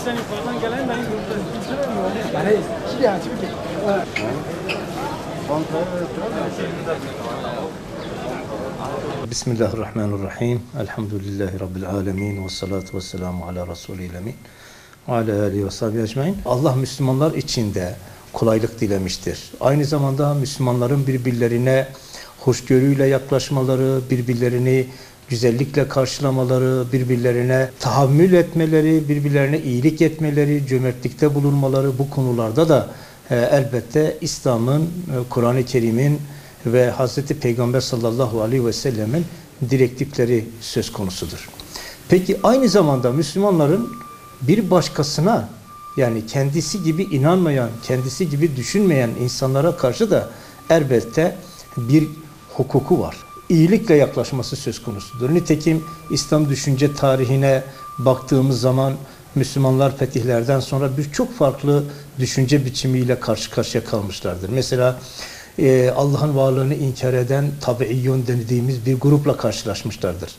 sen yukarıdan gelen beni gördün. Yani şimdi yani çünkü Bismillahirrahmanirrahim. Elhamdülillahi Rabbil alemin. Ve salatu ve selamu ala Resulil emin. Ve ala alihi ve sahbihi ecmain. Allah Müslümanlar için de kolaylık dilemiştir. Aynı zamanda Müslümanların birbirlerine hoşgörüyle yaklaşmaları, birbirlerini güzellikle karşılamaları, birbirlerine tahammül etmeleri, birbirlerine iyilik etmeleri, cömertlikte bulunmaları bu konularda da elbette İslam'ın, Kur'an-ı Kerim'in ve Hz. Peygamber sallallahu aleyhi ve sellemin direktifleri söz konusudur. Peki aynı zamanda Müslümanların bir başkasına, yani kendisi gibi inanmayan, kendisi gibi düşünmeyen insanlara karşı da elbette bir hukuku var. İyilikle yaklaşması söz konusudur. Nitekim İslam düşünce tarihine baktığımız zaman Müslümanlar fetihlerden sonra birçok farklı düşünce biçimiyle karşı karşıya kalmışlardır. Mesela Allah'ın varlığını inkar eden tabiiyyun dediğimiz bir grupla karşılaşmışlardır.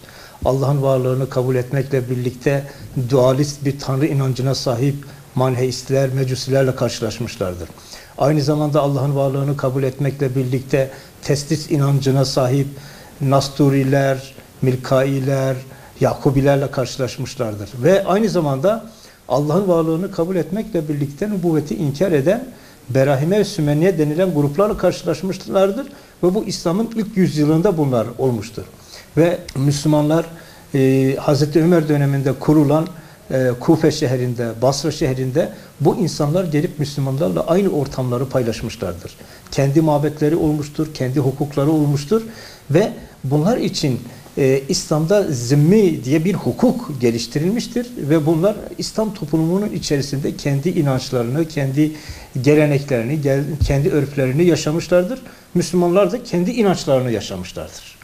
Allah'ın varlığını kabul etmekle birlikte dualist bir tanrı inancına sahip manheistler, mecusilerle karşılaşmışlardır. Aynı zamanda Allah'ın varlığını kabul etmekle birlikte teslis inancına sahip Nasturiler, Milkailer, Yakubilerle karşılaşmışlardır. Ve aynı zamanda Allah'ın varlığını kabul etmekle birlikte nübüvveti inkar eden Berahime ve Sümeniye denilen gruplarla karşılaşmışlardır. Ve bu İslam'ın ilk yüzyılında bunlar olmuştur. Ve Müslümanlar Hz. Ömer döneminde kurulan Kufe şehrinde, Basra şehrinde bu insanlar gelip Müslümanlarla aynı ortamları paylaşmışlardır. Kendi mabetleri olmuştur, kendi hukukları olmuştur ve bunlar için İslam'da zimmi diye bir hukuk geliştirilmiştir ve bunlar İslam toplumunun içerisinde kendi inançlarını, kendi geleneklerini, kendi örflerini yaşamışlardır. Müslümanlar da kendi inançlarını yaşamışlardır.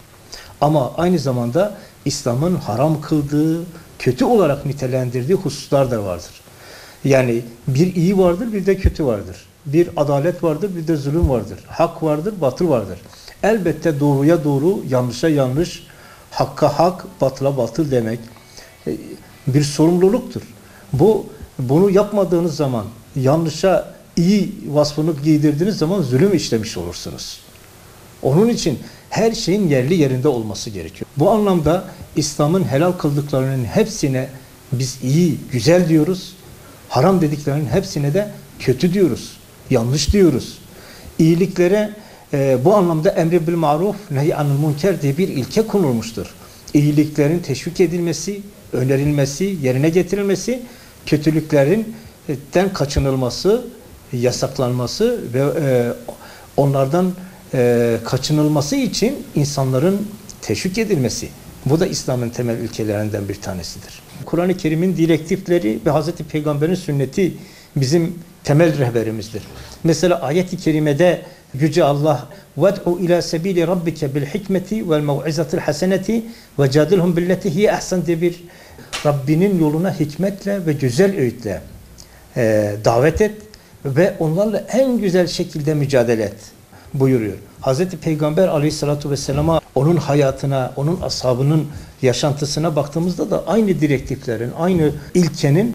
Ama aynı zamanda İslam'ın haram kıldığı, kötü olarak nitelendirdiği hususlar da vardır. Yani bir iyi vardır, bir de kötü vardır. Bir adalet vardır, bir de zulüm vardır. Hak vardır, batıl vardır. Elbette doğruya doğru, yanlışa yanlış, hakka hak, batıla batıl demek bir sorumluluktur. Bunu yapmadığınız zaman, yanlışa iyi vasfını giydirdiğiniz zaman zulüm işlemiş olursunuz. Onun için her şeyin yerli yerinde olması gerekiyor. Bu anlamda İslam'ın helal kıldıklarının hepsine biz iyi, güzel diyoruz. Haram dediklerinin hepsine de kötü diyoruz. Yanlış diyoruz. İyiliklere bu anlamda emri bil maruf, nehy anil münker diye bir ilke konulmuştur. İyiliklerin teşvik edilmesi, önerilmesi, yerine getirilmesi, kötülüklerden kaçınılması, yasaklanması ve onlardan kaçınılması için insanların teşvik edilmesi. Bu da İslam'ın temel ilkelerinden bir tanesidir. Kur'an-ı Kerim'in direktifleri ve Hz. Peygamber'in sünneti bizim temel rehberimizdir. Mesela ayet-i kerimede Yüce Allah وَدْعُ اِلَى سَب۪يلِ رَبِّكَ بِالْحِكْمَةِ وَالْمَوْعِزَةِ الْحَسَنَةِ وَجَادِلْهُمْ بِالَّتِي هِيَ اَحْسَنْ diye bir Rabbinin yoluna hikmetle ve güzel öğütle davet et ve onlarla en güzel şekilde mücadele et buyuruyor. Hz. Peygamber aleyhissalatu vesselama, onun hayatına, onun ashabının yaşantısına baktığımızda da aynı direktiflerin, aynı ilkenin